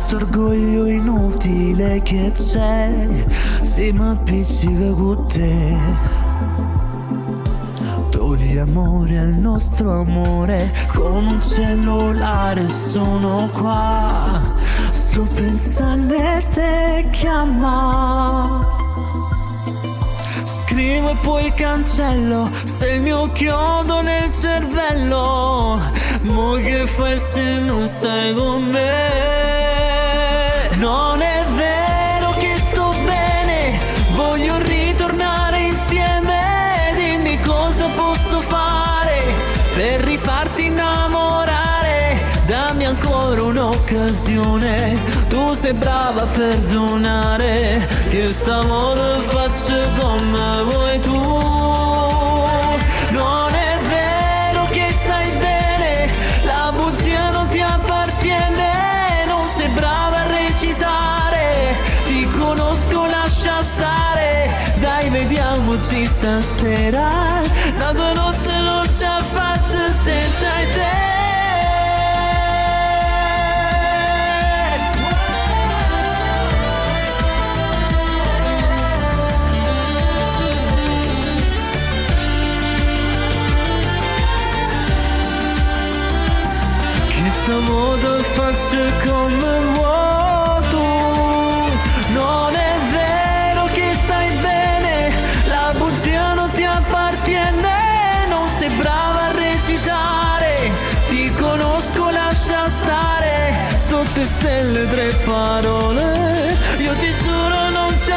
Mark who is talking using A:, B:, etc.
A: questo orgoglio inutile che c'è, se mi appiccica con te. Togli amore al nostro amore, con un cellulare sono qua. Sto pensando a te chiama. Scrivo e poi cancello, sei il mio chiodo nel cervello. Mo che fai se non stai con me? Non è vero che sto bene, voglio ritornare insieme. Dimmi cosa posso fare per rifarti innamorare. Dammi ancora un'occasione, tu sei brava a perdonare, che stavolta faccio come vuoi tu. Non è vero che stai bene, la bugia non ti appartiene, non sei brava a recitare, ti conosco, lascia stare. Dai, vediamoci stasera, la tua notte non ce la faccio senza te. Stavolta faccio come vuoi tu. Non è vero che stai bene, la bugia non ti appartiene, non sei brava a recitare, ti conosco, lascia stare. Sotto stelle tre parole, io ti giuro non ce